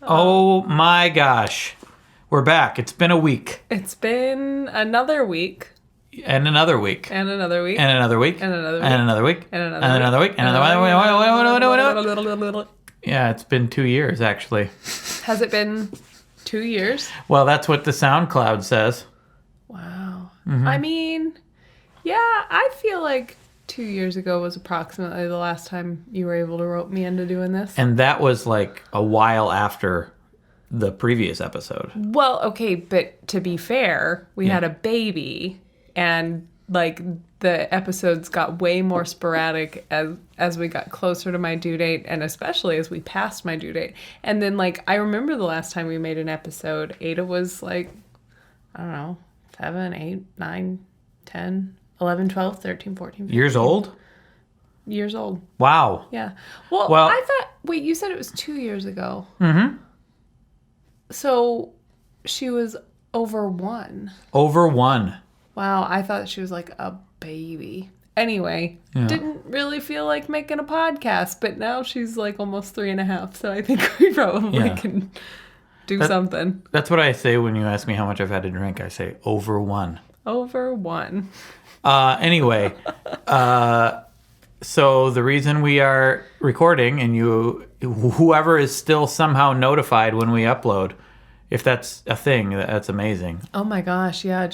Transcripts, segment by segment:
Oh my gosh. We're back. It's been a week. It's been another week. And another week. And another week. And another week. And another week. And another week. And another And another week. And another week. Yeah, it's been 2 years, actually. Has it been 2 years? Well, that's what the SoundCloud says. Wow. Mm-hmm. I mean, yeah, I feel like 2 years ago was approximately the last time you were able to rope me into doing this. And that was like a while after the previous episode. Well, okay, but to be fair, we had a baby, and like the episodes got way more sporadic as we got closer to my due date, and especially as we passed my due date. And then like I remember the last time we made an episode, Ada was like, I don't know, 7, 8, 9, 10, 11, 12, 13, 14, 15. Years old? Years old. Wow. Yeah. Well, I thought, wait, you said it was 2 years ago. Mm-hmm. So she was over 1. Over 1. Wow, I thought she was like a baby. Anyway, didn't really feel like making a podcast, but now she's like almost 3.5, so I think we probably can do something. That's what I say when you ask me how much I've had to drink. I say over 1. Over 1. Anyway, so the reason we are recording, and whoever is still somehow notified when we upload, if that's a thing, that's amazing. Oh my gosh, yeah.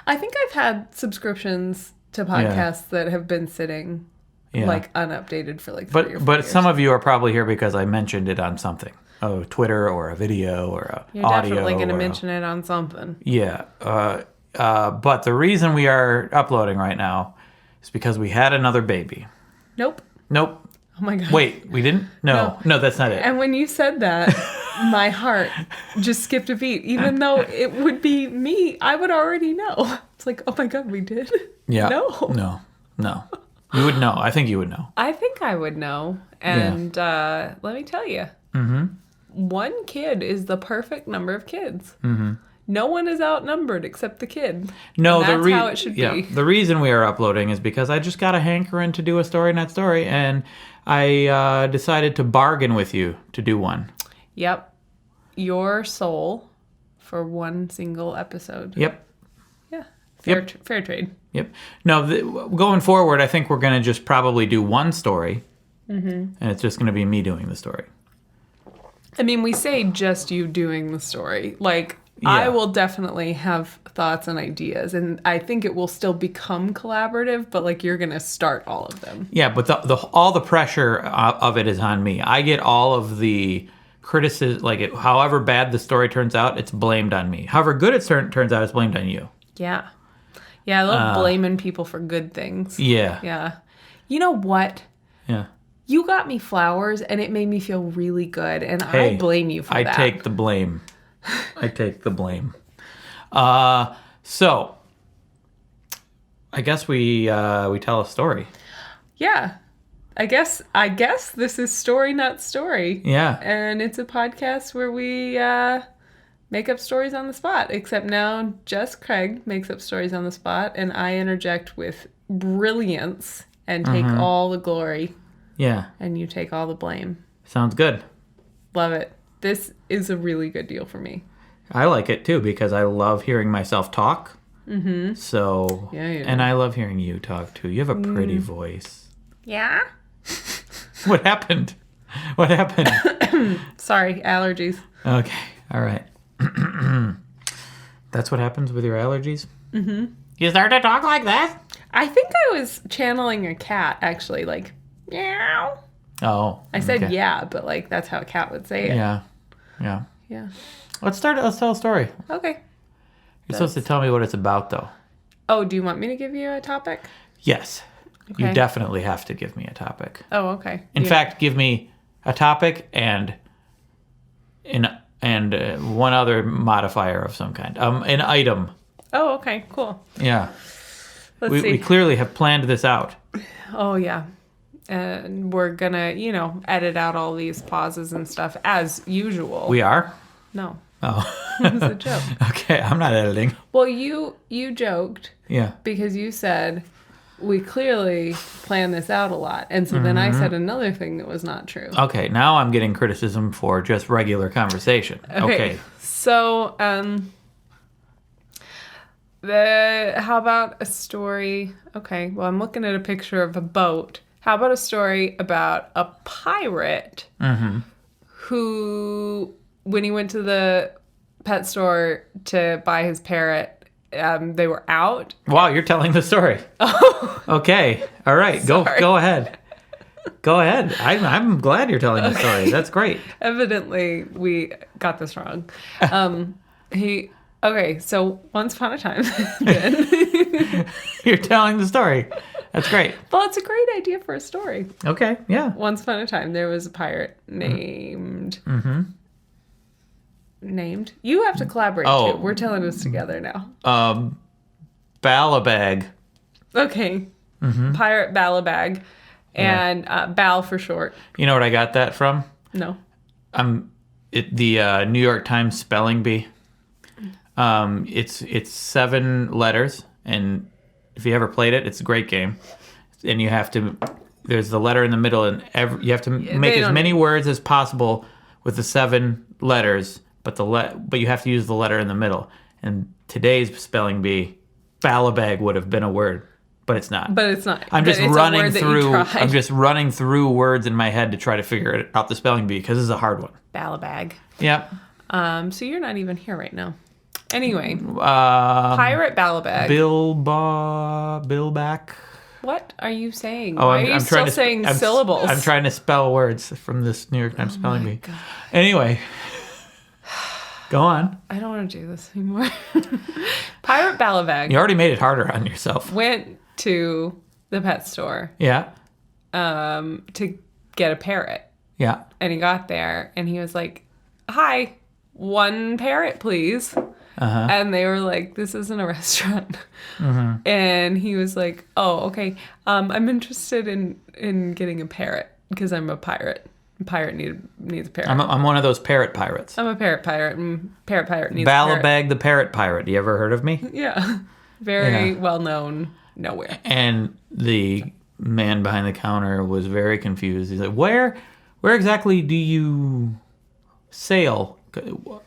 I think I've had subscriptions to podcasts that have been sitting like unupdated for like 3 or 4 But years. some of you are probably here because I mentioned it on something. Oh, Twitter or a video or a You're audio. definitely going to mention it on something. Yeah. But the reason we are uploading right now is because we had another baby. Nope. Nope. Oh my God. Wait, we didn't? No, that's not it. And when you said that, my heart just skipped a beat. Even though it would be me, I would already know. It's like, oh my God, we did? Yeah. No. No. You would know. I think you would know. I think I would know. And let me tell you, 1 kid is the perfect number of kids. Mm-hmm. No one is outnumbered except the kid. No, and that's how it should be. The reason we are uploading is because I just got a hankering to do a story not story, and I decided to bargain with you to do one. Yep. Your soul for 1 single episode. Yep. Yeah. Fair trade. Yep. No, going forward, I think we're going to just probably do 1 story, and it's just going to be me doing the story. I mean, we say just you doing the story. Like, I will definitely have thoughts and ideas, and I think it will still become collaborative, but like you're going to start all of them. Yeah, but all the pressure of it is on me. I get all of the criticism, like however bad the story turns out, it's blamed on me. However good it turns out, it's blamed on you. Yeah. Yeah, I love blaming people for good things. Yeah. Yeah. You know what? Yeah. You got me flowers, and it made me feel really good, and I blame you for that. I take the blame. So, I guess we tell a story. Yeah. I guess this is Story Not Story. Yeah. And it's a podcast where we make up stories on the spot, except now just Craig makes up stories on the spot, and I interject with brilliance and take all the glory. Yeah. And you take all the blame. Sounds good. Love it. This is a really good deal for me. I like it too because I love hearing myself talk. Mm-hmm. So, and I love hearing you talk too. You have a pretty voice. Yeah? What happened? Sorry, allergies. Okay, all right. That's what happens with your allergies? Mm-hmm. You start to talk like that? I think I was channeling a cat, actually, like, meow. Oh. I said yeah, but like that's how a cat would say it. Yeah. Let's tell a story. Okay. You're supposed to tell me what it's about, though. Oh, do you want me to give you a topic? Yes. Okay. You definitely have to give me a topic. Oh, okay. In fact, give me a topic and one other modifier of some kind. An item. Oh, okay. Cool. Yeah. Let's see. We clearly have planned this out. Oh, yeah. And we're gonna, edit out all these pauses and stuff as usual. We are? No. Oh. It was a joke. Okay, I'm not editing. Well, you joked. Yeah. Because you said, we clearly planned this out a lot. And so then I said another thing that was not true. Okay, now I'm getting criticism for just regular conversation. Okay. So, how about a story? Okay, well, I'm looking at a picture of a boat. How about a story about a pirate who, when he went to the pet store to buy his parrot, they were out. Wow, you're telling the story. Oh. Okay. All right. Sorry. Go ahead. Go ahead. I'm glad you're telling the story. That's great. Evidently, we got this wrong. So once upon a time, then. You're telling the story. That's great. Well, it's a great idea for a story. Okay, yeah. Once upon a time, there was a pirate named... Named? You have to collaborate, too. We're telling this together now. Balabag. Okay. Pirate Balabag. And Bal for short. You know what I got that from? No. The New York Times spelling bee. It's 7 letters, and if you ever played it, it's a great game. And you have to, there's the letter in the middle, and you have to make as many words as possible with the 7 letters, but you have to use the letter in the middle. And today's spelling bee, Balabag would have been a word, but it's not. I'm just running through. I'm just running through words in my head to try to figure out the spelling bee because this is a hard one. Balabag. Yep. So you're not even here right now. Anyway, Pirate Balabag. Billback. What are you saying? Oh, Why are you still saying syllables? I'm trying to spell words from this New York Times spelling bee. God. Anyway, go on. I don't want to do this anymore. Pirate Balabag. You already made it harder on yourself. Went to the pet store. Yeah. To get a parrot. Yeah. And he got there and he was like, "Hi, 1 parrot, please." And they were like, "This isn't a restaurant." And he was like, "Oh, okay. I'm interested in getting a parrot because I'm a pirate. A pirate needs a parrot. I'm one of those parrot pirates. I'm a parrot pirate, and parrot needs a parrot." Balabag the parrot pirate. You ever heard of me? Yeah. Very well known nowhere. And the man behind the counter was very confused. He's like, Where exactly do you sail?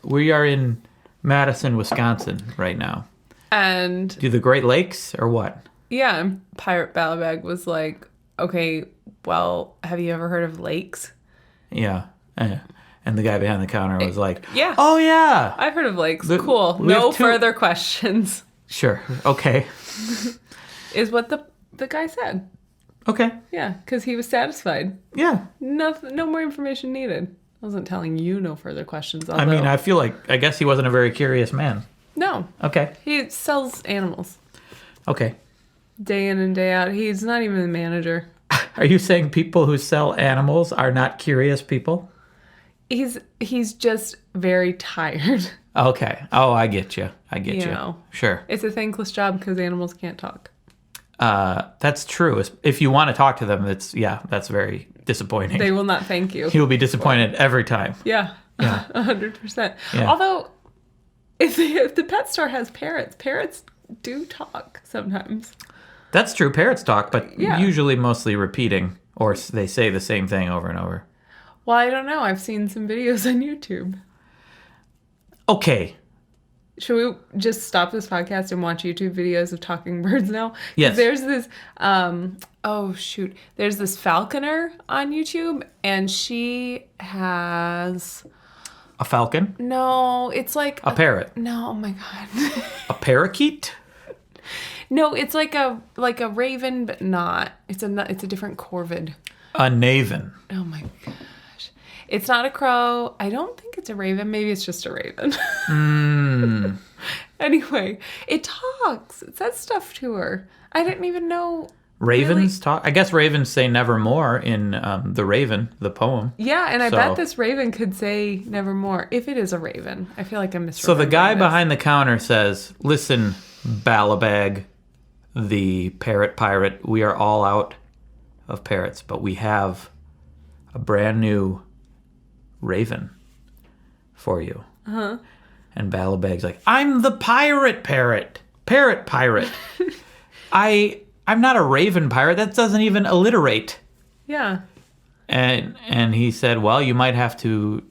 We are in Madison, Wisconsin right now. And do the Great Lakes or what? Yeah, and Pirate Balabag was like, "Okay, well, have you ever heard of lakes?" Yeah. And the guy behind the counter was like, "Yeah. Oh, yeah. I've heard of lakes. Cool. No further questions." Sure. Okay. Is what the guy said. Okay. Yeah, because he was satisfied. Yeah. No more information needed. I wasn't telling you no further questions. I mean, I guess he wasn't a very curious man. No. Okay. He sells animals. Okay. Day in and day out. He's not even the manager. Are you saying people who sell animals are not curious people? He's just very tired. Okay. Oh, I get you. You know. Sure. It's a thankless job because animals can't talk. That's true. If you want to talk to them, that's very disappointing. They will not thank you. You'll be disappointed every time. Yeah. 100%. Yeah. Although, if the pet store has parrots do talk sometimes. That's true. Parrots talk, but usually mostly repeating, or they say the same thing over and over. Well, I don't know. I've seen some videos on YouTube. Okay. Should we just stop this podcast and watch YouTube videos of talking birds now? Yes. There's this, there's this falconer on YouTube, and she has... A falcon? No, it's like... A parrot? No, oh my God. A parakeet? No, it's like a raven, but not. It's a different corvid. A naven. Oh my gosh. It's not a crow. I don't think it's a raven. Maybe it's just a raven. Anyway, it talks. It says stuff to her. I didn't even know. Ravens talk? I guess ravens say nevermore in The Raven, the poem. Yeah, and I bet this raven could say nevermore, if it is a raven. I feel like I'm misremembering So the guy this. behind the counter says, "Listen, Balabag, the parrot pirate, we are all out of parrots, but we have a brand new raven for you." And Balabag's like, "I'm the parrot pirate. I'm not a raven pirate. That doesn't even alliterate. Yeah. And he said, well, you might have to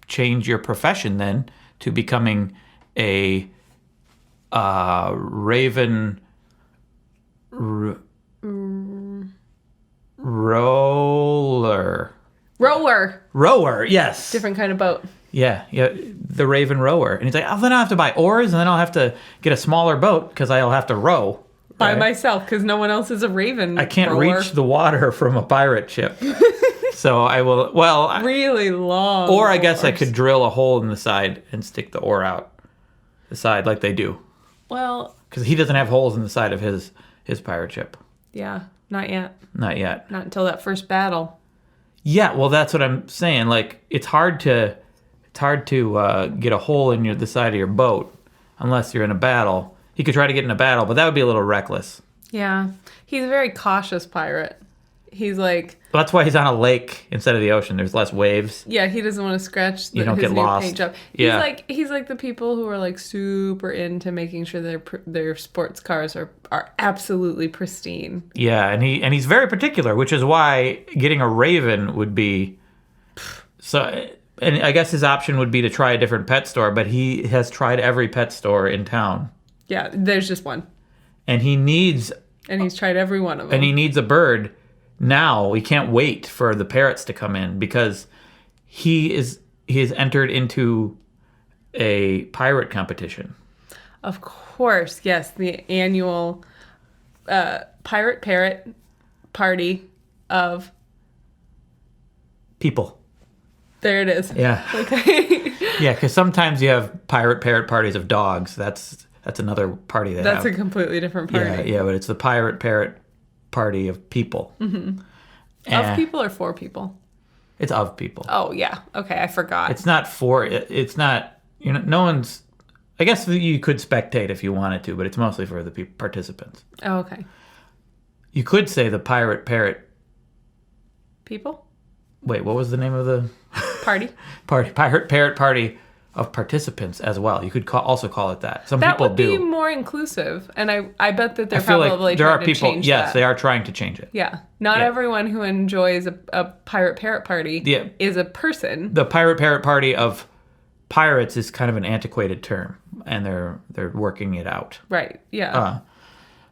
change your profession then to becoming a raven rower, yes. Different kind of boat. Yeah, the raven rower. And he's like, then I'll have to buy oars, and then I'll have to get a smaller boat because I'll have to row. By myself, because no one else is a raven I can't rower. reach the water from a pirate ship. So I will, really long. Or I guess I could drill a hole in the side and stick the oar out the side like they do. Well, because he doesn't have holes in the side of his pirate ship. Yeah, not yet. Not yet. Not until that first battle. Yeah, well, that's what I'm saying. Like, it's hard to get a hole in the side of your boat unless you're in a battle. He could try to get in a battle, but that would be a little reckless. Yeah, he's a very cautious pirate. He's like... Well, that's why he's on a lake instead of the ocean. There's less waves. Yeah, he doesn't want to scratch his get new lost. paint job. He's like the people who are like super into making sure their sports cars are absolutely pristine. Yeah, and he's very particular, which is why getting a raven would be so. And I guess his option would be to try a different pet store, but he has tried every pet store in town. Yeah, there's just one. And he's tried every one of them. And he needs a bird now. He can't wait for the parrots to come in because he has entered into a pirate competition. Of course, yes, the annual pirate parrot party of people. There it is. Yeah. Okay. Yeah, because sometimes you have pirate parrot parties of dogs. That's another party That's a completely different party. Yeah, but it's the pirate parrot party of people. Mm-hmm. Of people or for people? It's of people. Oh, yeah. Okay, I forgot. It's not for... It's not... no one's... I guess you could spectate if you wanted to, but it's mostly for the participants. Oh, okay. You could say the pirate parrot... People? Wait, what was the name of the... Party? Pirate parrot party of participants as well. You could also call it that. Some people do. That would be more inclusive, and I bet that they're probably like there trying are people. To change Yes, that. they are trying to change it. Yeah, not everyone who enjoys a pirate parrot party is a person. The pirate parrot party of pirates is kind of an antiquated term, and they're working it out. Right. Yeah.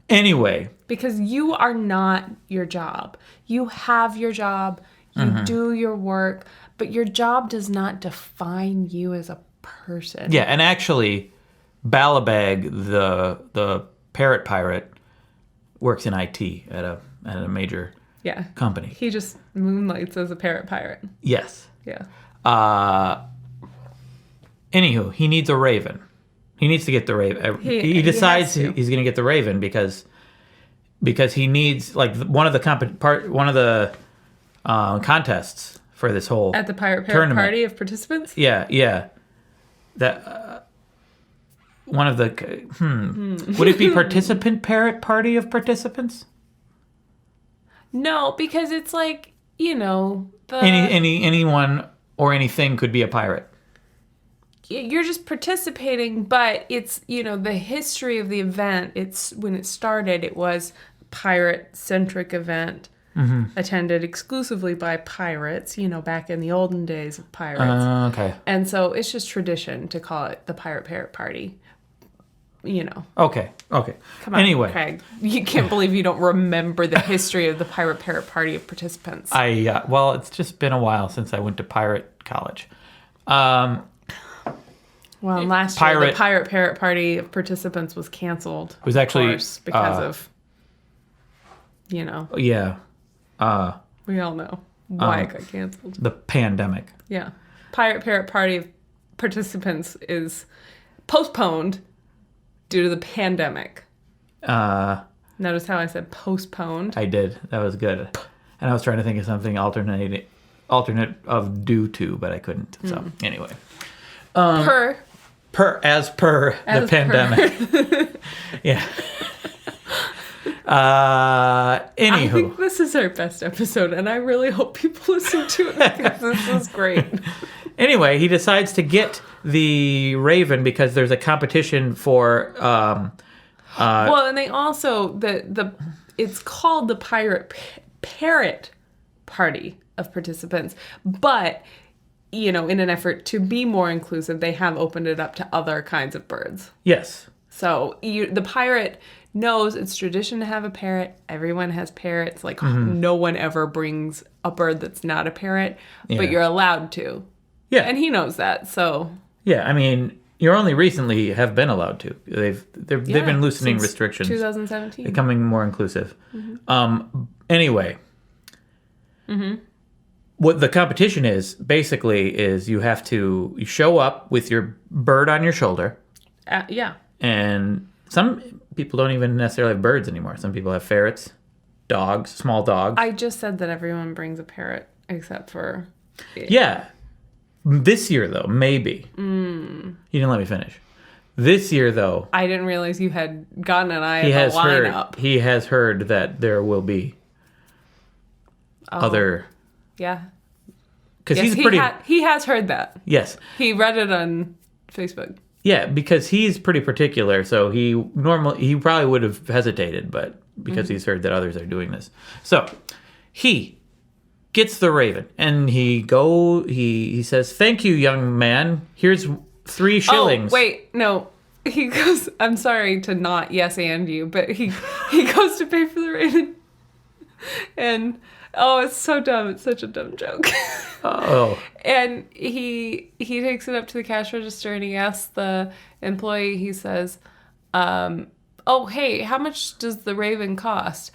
Anyway, because you are not your job. You have your job. You do your work, but your job does not define you as a person. Yeah, and actually, Balabag, the parrot pirate, works in IT at a major company. He just moonlights as a parrot pirate. Yes. Yeah. Anywho, he needs a raven. He needs to get the raven. He decides he's going to get the raven because he needs one of the contests for this whole at the pirate tournament. Party of participants. Yeah. That one of the would it be participant parrot party of participants? No, because it's like anyone or anything could be a pirate. You're just participating, but it's the history of the event. It's when it started, it was a pirate-centric event. Attended exclusively by pirates, back in the olden days of pirates. Okay. And so it's just tradition to call it the Pirate Parrot Party. Okay. Come on, anyway. Craig. You can't believe you don't remember the history of the Pirate Parrot Party of participants. Well, it's just been a while since I went to pirate college. Well, last year the Pirate Parrot Party of participants was canceled. It was actually because of Yeah. We all know why it got canceled. The pandemic. Yeah. Pirate Parrot Party of participants is postponed due to the pandemic. Notice how I said postponed? I did. That was good. And I was trying to think of something alternate of due to, but I couldn't. So anyway. As per the pandemic. Yeah. Anywho. I think this is our best episode, and I really hope people listen to it because this is great. Anyway, he decides to get the raven because there's a competition for. Well, and they also it's called the Parrot party of participants, but in an effort to be more inclusive, they have opened it up to other kinds of birds. Yes. So the pirate knows it's tradition to have a parrot. Everyone has parrots. Like no one ever brings a bird that's not a parrot, but you're allowed to. Yeah. And he knows that. So yeah, I mean, you only recently have been allowed to. They've been loosening restrictions. 2017. Becoming more inclusive. Anyway. What the competition is, basically, is you show up with your bird on your shoulder. Yeah. And some people don't even necessarily have birds anymore. Some people have ferrets, dogs, small dogs. I just said that everyone brings a parrot, except for... Yeah. This year, though, maybe. You didn't let me finish. This year, though... I didn't realize you had gotten an eye at the lineup. He has heard that there will be other... Yeah. Because yes, he has heard that. Yes. He read it on Facebook. Yeah, because he's pretty particular, so he probably would have hesitated, but because he's heard that others are doing this. So, he gets the raven, and he says, "Thank you, young man. Here's 3 shillings." Oh, wait, no. He goes, I'm sorry to not yes and you, but he goes to pay for the raven. And, it's so dumb. It's such a dumb joke. Oh. And he takes it up to the cash register and he asks the employee, he says, hey, how much does the raven cost?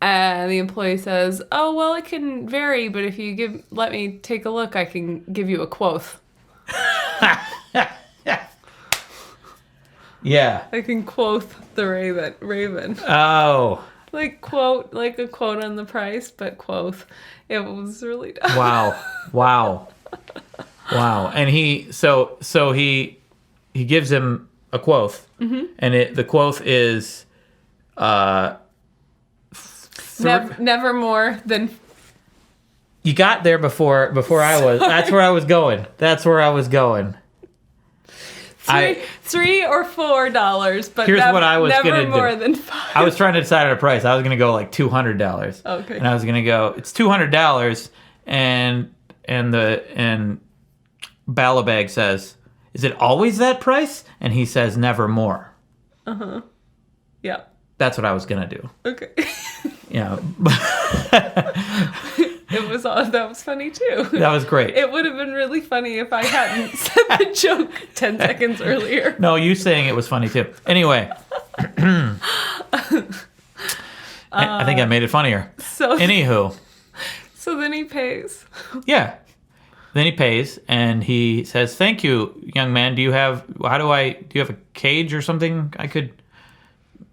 And the employee says, oh, well, it can vary, but if you let me take a look, I can give you a quoth. Yeah. I can quoth the raven. Oh. Like a quote on the price, but quoth. It was really dumb. Wow. And he gives him a quoth, and the quoth is, never more than. You got there before I was. That's where I was going. $3 or $4, but here's what I was never gonna more do. than $5. I was trying to decide on a price. I was gonna go like $200. Okay. And I was gonna go, it's $200, and Balabag says, "Is it always that price?" And he says, "Never more." Yeah. That's what I was gonna do. Okay. Yeah. That was funny too. That was great. It would have been really funny if I hadn't said the joke 10 seconds earlier. No, you saying it was funny too. Anyway. I think I made it funnier. Anywho. So then he pays. Yeah. Then he pays and he says, "Thank you, young man. Do you have a cage or something I could?"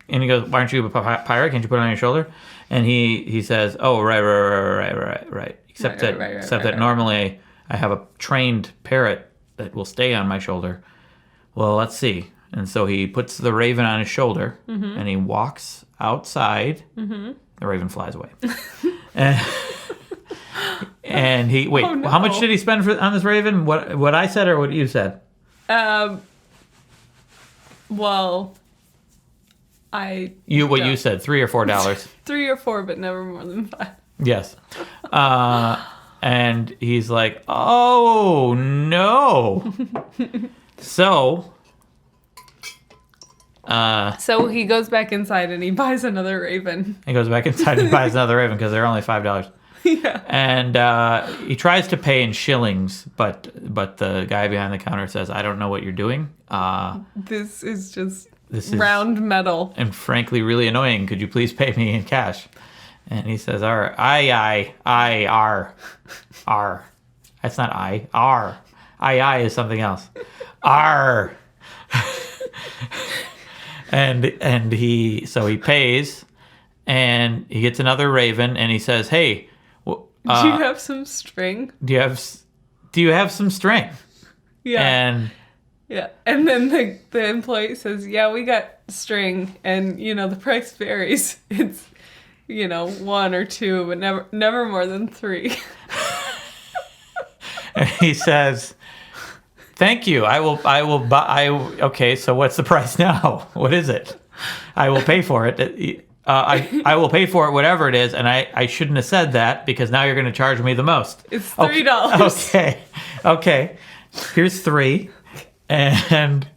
And he goes, "Why aren't you a pirate? Can't you put it on your shoulder?" And he says, "Oh, right. Except that normally I have a trained parrot that will stay on my shoulder." Well, let's see. And so he puts the raven on his shoulder and he walks outside. The raven flies away. and he wait. Oh, no. How much did he spend on this raven? What I said or what you said? Well. You said $3 or $4. 3 or 4, but never more than 5. Yes. And he's like, "Oh no." So he goes back inside and he buys another raven. He goes back inside and buys another raven because they're only $5. Yeah. And he tries to pay in shillings, but the guy behind the counter says, "I don't know what you're doing. This is round metal. And frankly, really annoying. Could you please pay me in cash?" And he says, R. That's not I. R. I is something else. R. and he pays, and he gets another raven, and he says, "Hey, do you have some string? Do you have some string?" Yeah. And then the employee says, "Yeah, we got string, and the price varies. It's 1 or 2, but never more than 3." And he says, "Thank you. I will buy. Okay, so what's the price now? What is it? I will pay for it. I will pay for it, whatever it is. And I shouldn't have said that because now you're going to charge me the most. It's $3. Okay. Here's 3. And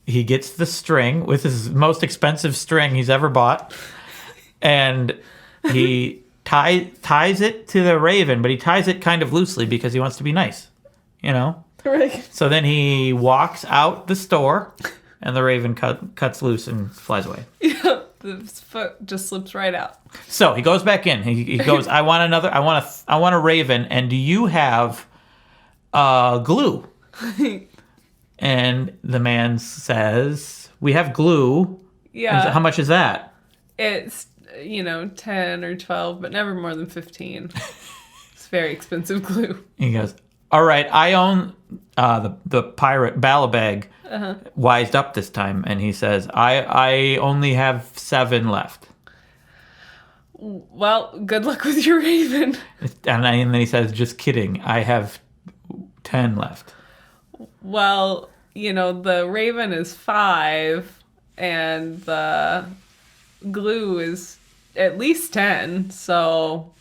he gets the string with his most expensive string he's ever bought. And he ties it to the raven, but he ties it kind of loosely because he wants to be nice, you know? Right. So then he walks out the store, and the raven cuts loose and flies away. Yeah, the foot just slips right out. So he goes back in. He goes, I want a raven, and do you have glue? And the man says, we have glue. Yeah. How much is that? It's, 10 or 12, but never more than 15. It's very expensive glue. He goes, all right, I own the pirate Balabag wised up this time. And he says, I only have 7 left. Well, good luck with your raven. And then he says, just kidding. I have 10 left. Well, the raven is 5 and the glue is at least 10, so...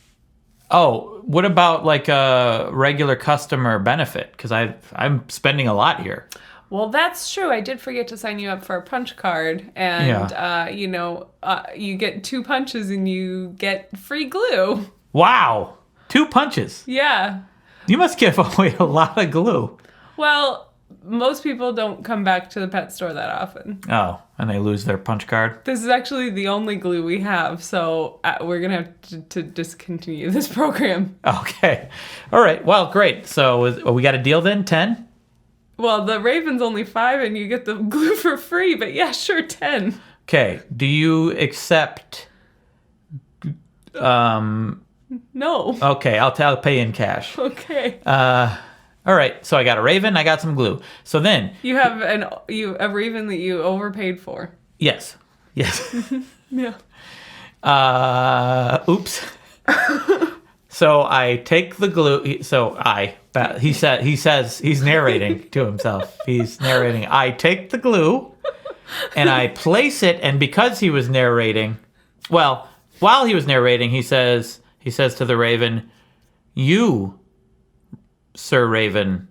Oh, what about like a regular customer benefit? Because I'm spending a lot here. Well, that's true. I did forget to sign you up for a punch card. And, you get 2 punches and you get free glue. Wow. 2 punches. Yeah. You must give away a lot of glue. Well, most people don't come back to the pet store that often. Oh, and they lose their punch card? This is actually the only glue we have, so we're going to have to discontinue this program. Okay. All right. Well, great. So we got a deal then? 10? Well, the raven's only 5 and you get the glue for free, but yeah, sure, 10. Okay. Do you accept... No. Okay, I'll pay in cash. Okay. All right, so I got a raven, I got some glue. So then... You have a raven that you overpaid for. Yes. Yeah. Oops. So I take the glue. He says he's narrating to himself. He's narrating. I take the glue and I place it. And because he was narrating, while he was narrating, he says to the raven, "You, Sir Raven,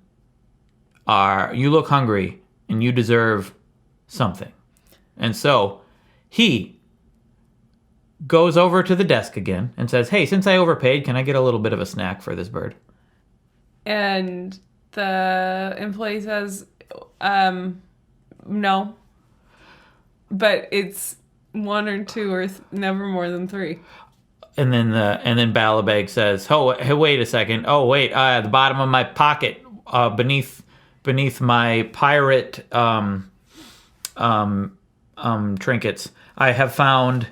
you look hungry and you deserve something." And so he goes over to the desk again and says, "Hey, since I overpaid, can I get a little bit of a snack for this bird?" And the employee says, no. But it's 1 or 2 or never more than 3. And then Balabag says, "Oh, hey, wait a second. Oh, wait, the bottom of my pocket, beneath my pirate trinkets, I have found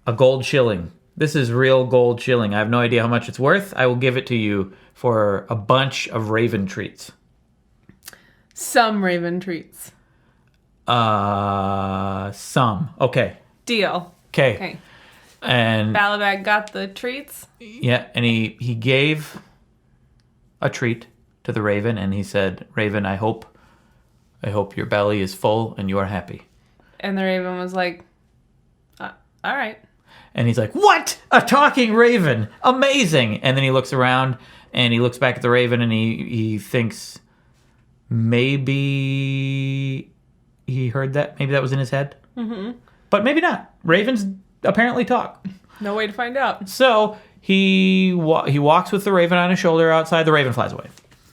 a gold shilling. This is real gold shilling. I have no idea how much it's worth. I will give it to you for a bunch of raven treats." Some raven treats. Some. Okay. Deal. Okay. And Balabag got the treats? Yeah, and he gave a treat to the raven, and he said, "Raven, I hope your belly is full and you are happy." And the raven was like, all right. And he's like, "What? A talking raven? Amazing!" And then he looks around, and he looks back at the raven, and he thinks maybe he heard that. Maybe that was in his head. Mm-hmm. But maybe not. Ravens apparently talk. No way to find out. So he walks with the raven on his shoulder outside. The raven flies away.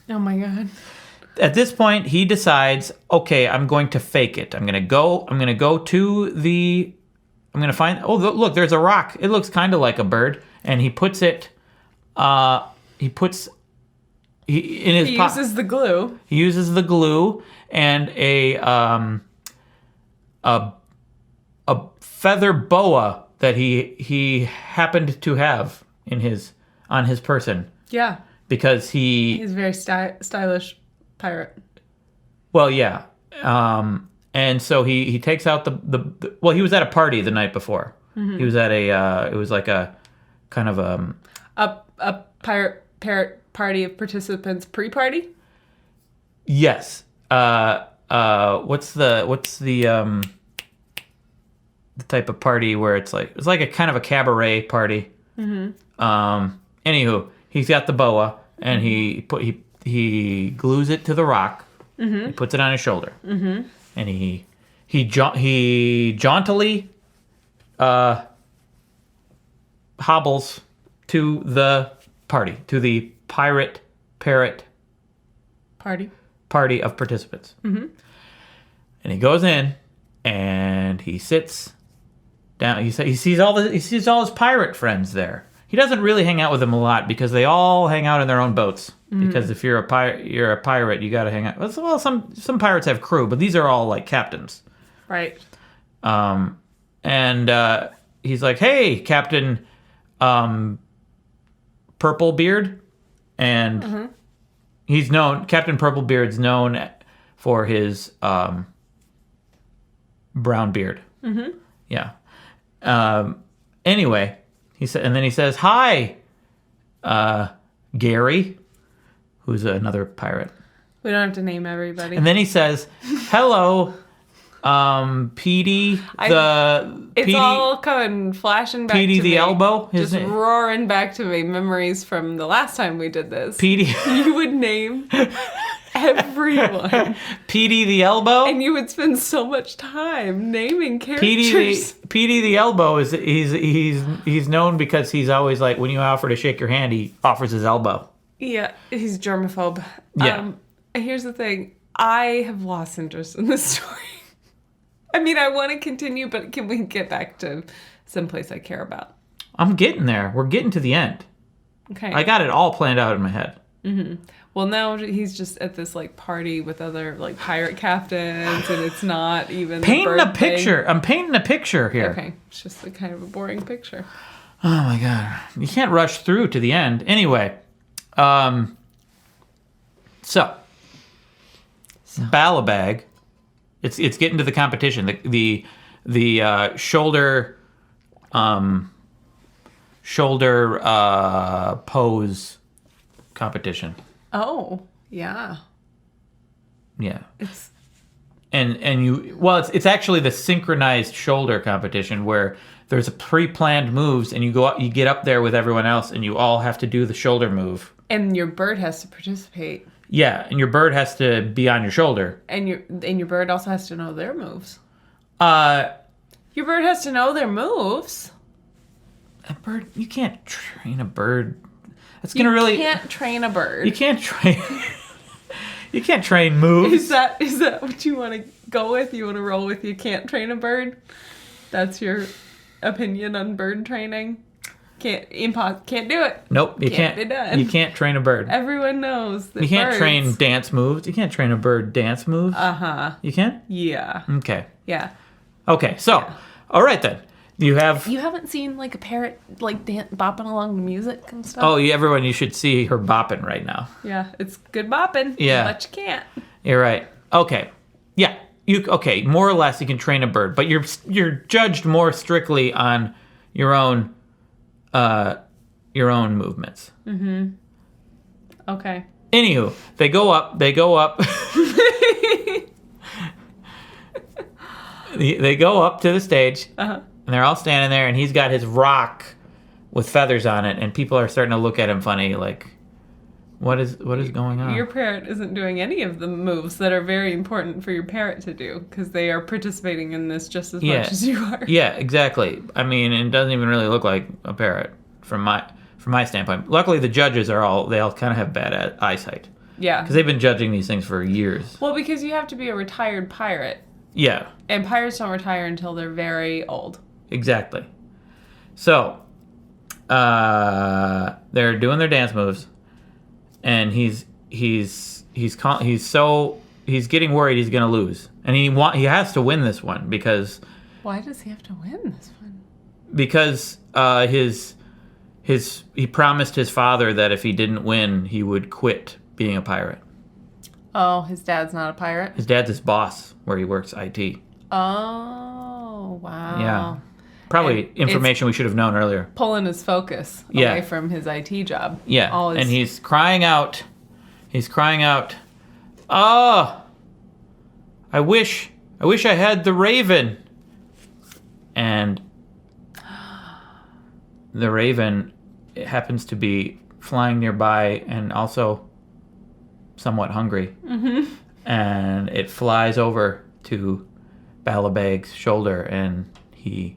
Oh my God. At this point, he decides, okay, I'm going to fake it. I'm going to go to the... I'm going to find... Oh, look, there's a rock. It looks kind of like a bird. And he puts it... in his He uses the glue. He uses the glue and a feather boa that he happened to have on his person. Yeah. Because he's a very stylish pirate. Well, yeah. And so he takes out the well, he was at a party the night before. Mm-hmm. He was at it was like a kind of a parrot party of participants pre-party? Yes. What's the the type of party where it's like a kind of a cabaret party. Anywho, he's got the boa, and he glues it to the rock. He puts it on his shoulder, and he jauntily hobbles to the party, to the Parrot party of participants. And he goes in, and he sits down. He sees all his pirate friends there. He doesn't really hang out with them a lot because they all hang out in their own boats. Because if you're a pirate, you got to hang out. Well, some pirates have crew, but these are all like captains. Right. And he's like, "Hey, Captain Purplebeard," and Captain Purplebeard's known for his brown beard. Yeah. Anyway, he says, "Hi, Gary," who's another pirate. We don't have to name everybody. And then he says, "Hello, Petey It's all coming flashing back Petey to the me. Elbow? Just roaring back to me memories from the last time we did this. Petey. You would name everyone. Petey the Elbow? And you would spend so much time naming characters. Petey the Elbow he's known because he's always like, when you offer to shake your hand, he offers his elbow. Yeah, he's germaphobe. Yeah. Here's the thing. I have lost interest in this story. I mean, I want to continue, but can we get back to someplace I care about? I'm getting there. We're getting to the end. Okay. I got it all planned out in my head. Well, now he's just at this like party with other like pirate captains, and it's not even painting a picture. I'm painting a picture here. Okay, it's just a kind of a boring picture. Oh my god, you can't rush through to the end. Anyway, so Balabag, it's getting to the competition. The shoulder pose competition. Oh, yeah. Yeah. It's it's actually the synchronized shoulder competition where there's a pre-planned moves, and you get up there with everyone else, and you all have to do the shoulder move. And your bird has to participate. Yeah, and your bird has to be on your shoulder. And your bird also has to know their moves. Your bird has to know their moves. A bird, you can't train a bird. That's gonna really. You can't train a bird. You can't train. You can't train moves. Is that what you want to go with? You want to roll with? You can't train a bird. That's your opinion on bird training. Can't do it. Nope, you can't. Be done. You can't train a bird. Everyone knows that you can't birds... train dance moves. You can't train a bird dance moves. You can? Yeah. Okay. Yeah. Okay. So, all right then. You haven't seen like a parrot like bopping along to music and stuff? Oh, everyone, you should see her bopping right now. Yeah, it's good bopping. Yeah. But you can't. You're right. Okay. Yeah. More or less you can train a bird, but you're judged more strictly on your own movements. Okay. Anywho, they go up. They go up to the stage. And they're all standing there, and he's got his rock with feathers on it, and people are starting to look at him funny, like, what is going on? Your parrot isn't doing any of the moves that are very important for your parrot to do, because they are participating in this just as much as you are. Yeah, exactly. I mean, it doesn't even really look like a parrot from my standpoint. Luckily, the judges they all kind of have bad eyesight. Yeah. Because they've been judging these things for years. Well, because you have to be a retired pirate. Yeah. And pirates don't retire until they're very old. Exactly. So, they're doing their dance moves, and he's getting worried he's gonna lose, and he has to win this one because. Why does he have to win this one? Because he promised his father that if he didn't win, he would quit being a pirate. Oh, his dad's not a pirate? His dad's his boss where he works IT. Oh, wow. Yeah. Probably information we should have known earlier. Pulling his focus away from his IT job. Yeah. And he's crying out. Oh, I wish I had the raven. and the raven happens to be flying nearby and also somewhat hungry. Mm-hmm. And it flies over to Balabag's shoulder, and he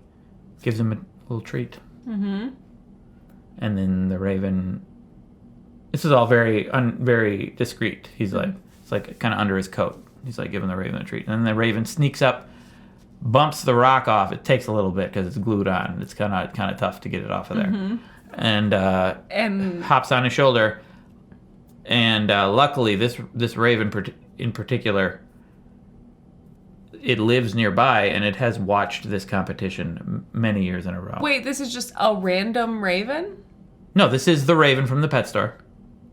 gives him a little treat. Mm-hmm. And then the raven... This is all very very discreet. He's like, it's like kind of under his coat. He's like giving the raven a treat. And then the raven sneaks up, bumps the rock off. It takes a little bit because it's glued on. It's kind of tough to get it off of there. Mm-hmm. And hops on his shoulder. And luckily, this raven in particular, it lives nearby, and it has watched this competition many years in a row. Wait, this is just a random raven? No, this is the raven from the pet store.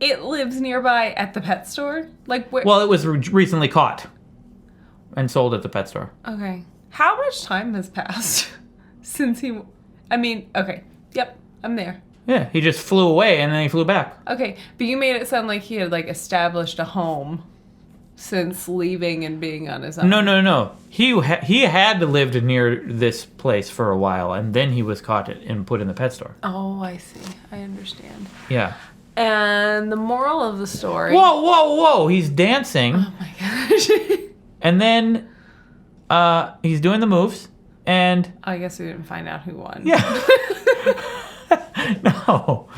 It lives nearby at the pet store? Like where? Well, it was recently caught and sold at the pet store. Okay. How much time has passed since he... I mean, okay. Yep, I'm there. Yeah, he just flew away and then he flew back. Okay, but you made it sound like he had, like, established a home since leaving and being on his own. No. He had lived near this place for a while, and then he was caught and put in the pet store. Oh, I see. I understand. Yeah. And the moral of the story... Whoa! He's dancing. Oh, my gosh. And then he's doing the moves, and... I guess we didn't find out who won. Yeah. No.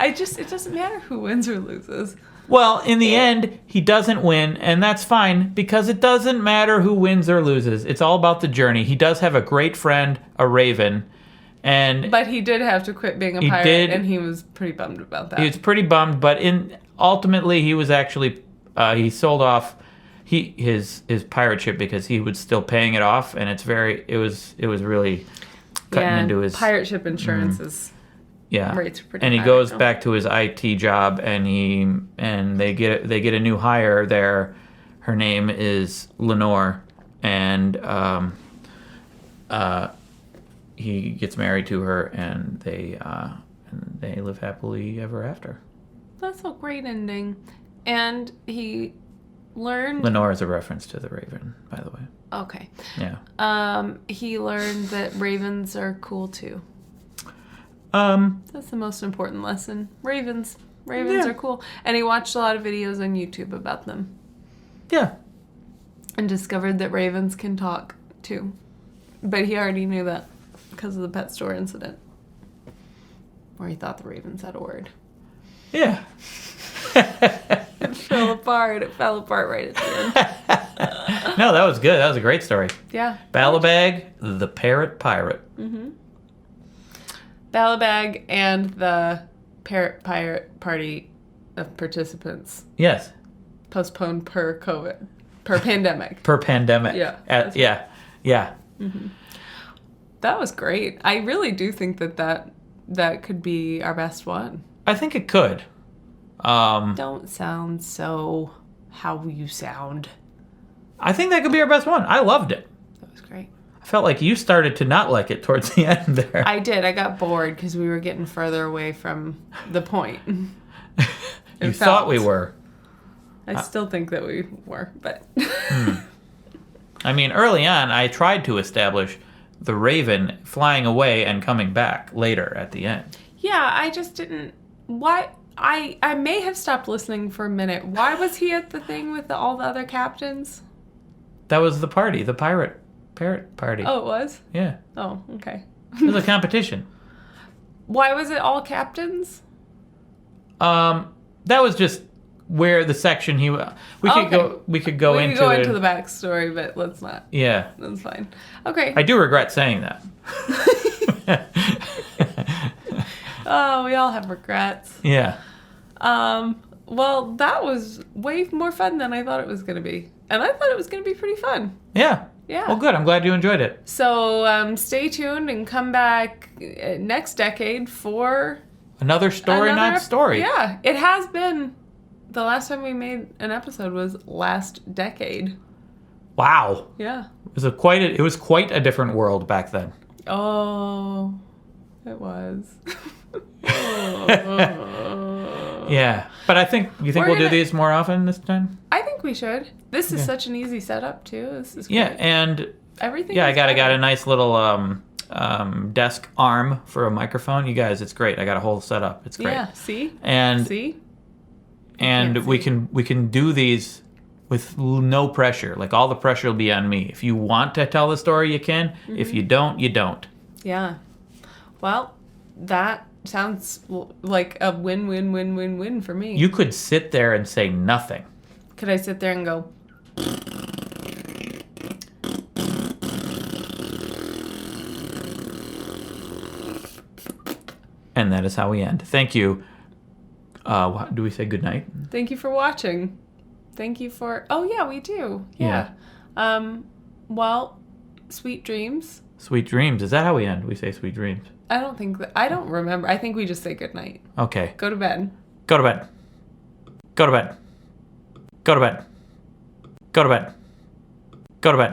It doesn't matter who wins or loses. Well, in the end, he doesn't win, and that's fine, because it doesn't matter who wins or loses. It's all about the journey. He does have a great friend, a raven, but he did have to quit being a pirate, and he was pretty bummed about that. He was pretty bummed, but ultimately he was actually he sold off his pirate ship because he was still paying it off, and it was really cutting into his pirate ship insurance is... Yeah, rates are pretty and he high goes right now. back to his IT job, and they get a new hire there. Her name is Lenore, and he gets married to her, and they live happily ever after. That's a great ending, and he learned... Lenore is a reference to the raven, by the way. Okay. Yeah. He learned that ravens are cool too. That's the most important lesson. Ravens are cool. And he watched a lot of videos on YouTube about them. Yeah. And discovered that ravens can talk too. But he already knew that because of the pet store incident. Where he thought the ravens had a word. Yeah. It fell apart. It fell apart right at the end. No, that was good. That was a great story. Yeah. Balabag, the Parrot Pirate. Mm-hmm. Balabag and the Parrot Pirate party of participants. Yes. Postponed per COVID. Per pandemic. Per pandemic. Yeah. Yeah. Mm-hmm. That was great. I really do think that could be our best one. I think it could. Don't sound so how you sound. I think that could be our best one. I loved it. That was great. I felt like you started to not like it towards the end there. I did. I got bored because we were getting further away from the point. You thought we were. I still think that we were, but... I mean, early on, I tried to establish the raven flying away and coming back later at the end. Yeah, I just didn't... Why... I may have stopped listening for a minute. Why was he at the thing with all the other captains? That was the party, the Parrot party. Oh, it was? Yeah. Oh, okay. It was a competition. Why was it all captains? That was just where the section we could go into the backstory, but let's not. Yeah. That's fine. Okay. I do regret saying that. Oh, we all have regrets. Yeah. Well, that was way more fun than I thought it was going to be. And I thought it was going to be pretty fun. Yeah. Yeah. Well, good. I'm glad you enjoyed it. So stay tuned and come back next decade for... Another story, not story. Yeah. It has been... The last time we made an episode was last decade. Wow. Yeah. It was quite a different world back then. Oh, it was. Yeah. But you think we'll do these more often this time? I think we should. This is such an easy setup too. This is great. Yeah, and everything. Yeah, I got a nice little desk arm for a microphone. You guys, it's great. I got a whole setup. It's great. Yeah, see? And See? we can do these with no pressure. Like, all the pressure will be on me. If you want to tell the story, you can. Mm-hmm. If you don't, you don't. Yeah. Well, that sounds like a win-win-win-win-win for me. You could sit there and say nothing. Could I sit there and go... And that is how we end. Thank you. Do we say good night? Thank you for watching. Thank you for... Oh, yeah, we do. Yeah. Well, sweet dreams. Sweet dreams. Is that how we end? We say sweet dreams. I don't remember. I think we just say good night. Okay. Go to bed. Go to bed. Go to bed. Go to bed. Go to bed. Go to bed.